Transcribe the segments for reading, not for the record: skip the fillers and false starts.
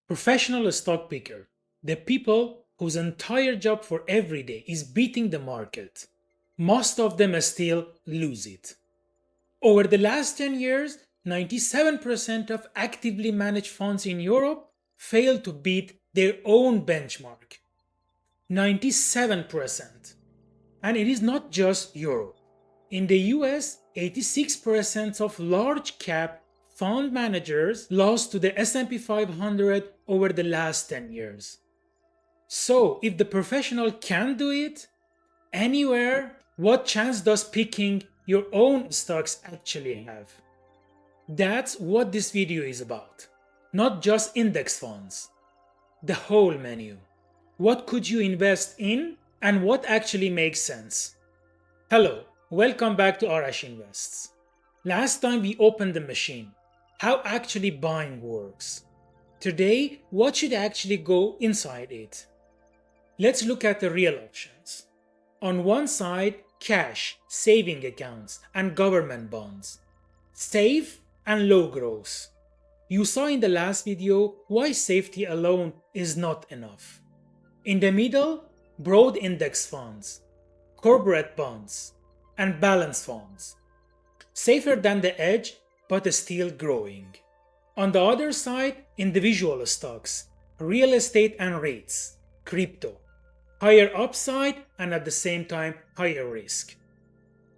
Professional stock picker, the people whose entire job for every day is beating the market. Most of them still lose it. Over the last 10 years, 97% of actively managed funds in Europe failed to beat their own benchmark. 97%. And it is not just Europe. In the US, 86% of large cap fund managers lost to the S&P 500 over the last 10 years. So, if the professional can do it, anywhere, what chance does picking your own stocks actually have? That's what this video is about. Not just index funds. The whole menu. What could you invest in and what actually makes sense? Hello, welcome back to ArashInvests. Last time we opened the machine. How actually buying works. Today, what should actually go inside it? Let's look at the real options. On one side, cash, saving accounts, and government bonds. Safe and low growth. You saw in the last video why safety alone is not enough. In the middle, broad index funds, corporate bonds, and balance funds. Safer than the edge, but still growing. On the other side, individual stocks, real estate and REITs, crypto. Higher upside and at the same time higher risk.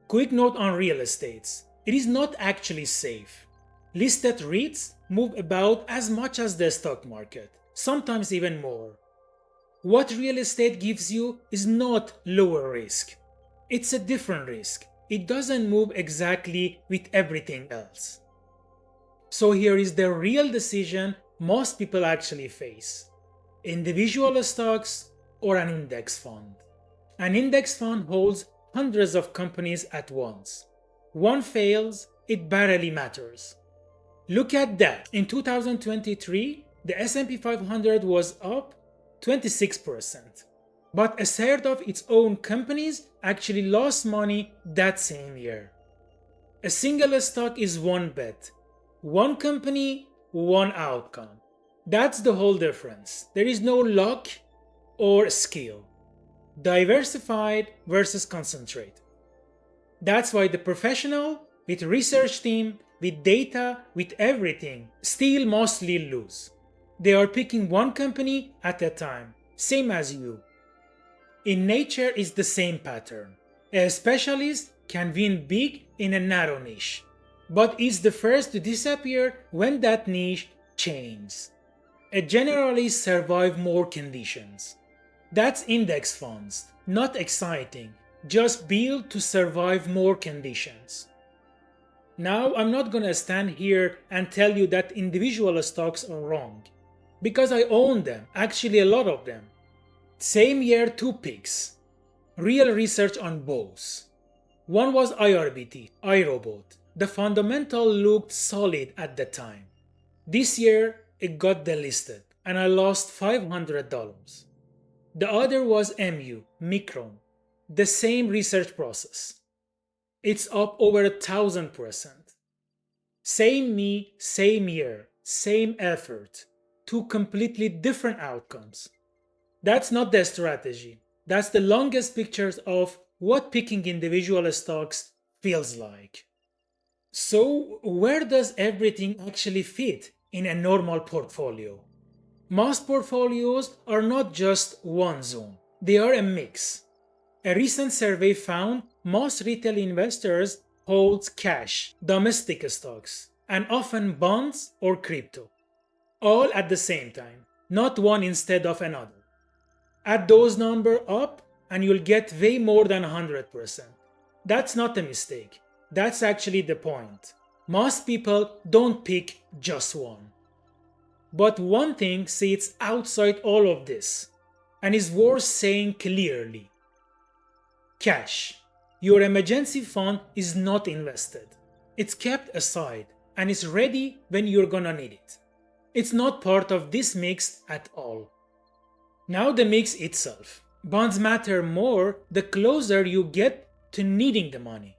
Quick note on real estates. It is not actually safe. Listed REITs move about as much as the stock market, sometimes even more. What real estate gives you is not lower risk. It's a different risk. It doesn't move exactly with everything else. So here is the real decision most people actually face. Individual stocks or an index fund. An index fund holds hundreds of companies at once. One fails, it barely matters. Look at that. In 2023, the S&P 500 was up 26%. But a third of its own companies actually lost money that same year. A single stock is one bet. One company, one outcome. That's the whole difference. There is no luck or skill. Diversified versus concentrated. That's why the professional, with research team, with data, with everything, still mostly lose. They are picking one company at a time, same as you. In nature is the same pattern. A specialist can win big in a narrow niche, but is the first to disappear when that niche changes. A generalist survive more conditions. That's index funds, not exciting, just built to survive more conditions. Now I'm not gonna stand here and tell you that individual stocks are wrong, because I own them, actually a lot of them. Same year, two picks. Real research on both. One was IRBT, iRobot. The fundamental looked solid at the time. This year, it got delisted and I lost $500. The other was Micron. The same research process. It's up over 1,000%. Same me, same year, same effort. Two completely different outcomes. That's not the strategy. That's the longest pictures of what picking individual stocks feels like. So, where does everything actually fit in a normal portfolio? Most portfolios are not just one zone, they are a mix. A recent survey found most retail investors hold cash, domestic stocks, and often bonds or crypto. All at the same time, not one instead of another. Add those numbers up and you'll get way more than 100%. That's not a mistake. That's actually the point. Most people don't pick just one. But one thing sits outside all of this and is worth saying clearly. Cash. Your emergency fund is not invested. It's kept aside and is ready when you're gonna need it. It's not part of this mix at all. Now the mix itself. Bonds matter more the closer you get to needing the money.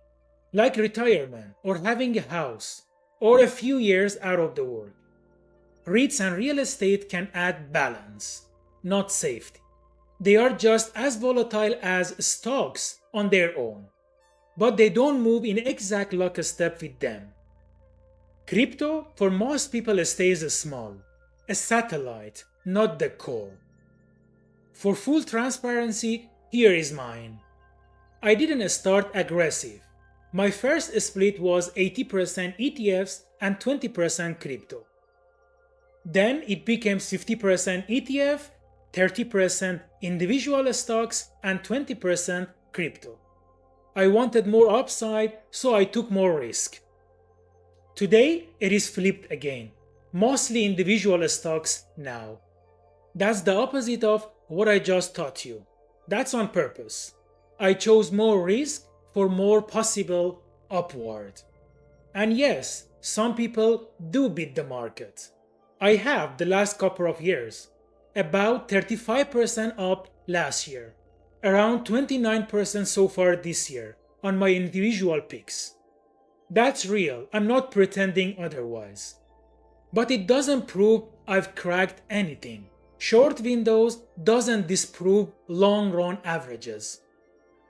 Like retirement or having a house or a few years out of the work. REITs and real estate can add balance, not safety. They are just as volatile as stocks on their own, but they don't move in exact lockstep with them. Crypto, for most people, stays small, a satellite, not the core. For full transparency, here is mine. I didn't start aggressive. My first split was 80% ETFs and 20% crypto. Then it became 50% ETF, 30% individual stocks, and 20% crypto. I wanted more upside, so I took more risk. Today, it is flipped again, mostly individual stocks now. That's the opposite of what I just taught you. That's on purpose. I chose more risk for more possible upward. And yes, some people do beat the market. I have the last couple of years, about 35% up last year, around 29% so far this year on my individual picks. That's real, I'm not pretending otherwise. But it doesn't prove I've cracked anything. Short windows doesn't disprove long-run averages.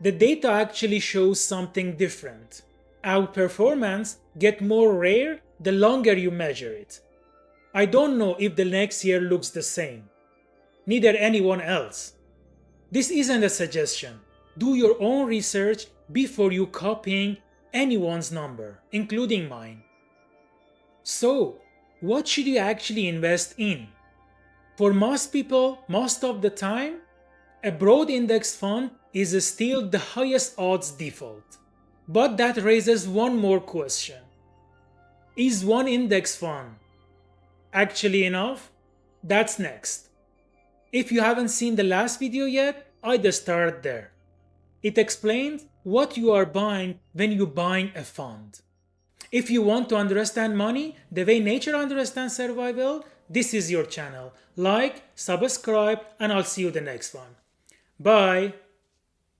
The data actually shows something different. Outperformance gets more rare the longer you measure it. I don't know if the next year looks the same. Neither anyone else. This isn't a suggestion. Do your own research before you copying anyone's number, including mine. So, what should you actually invest in? For most people, most of the time, a broad index fund is still the highest odds default. But that raises one more question. Is one index fund actually enough? That's next. If you haven't seen the last video yet, I'd start there. It explains what you are buying when you're buying a fund. If you want to understand money the way nature understands survival, this is your channel. Like, subscribe, and I'll see you the next one. Bye!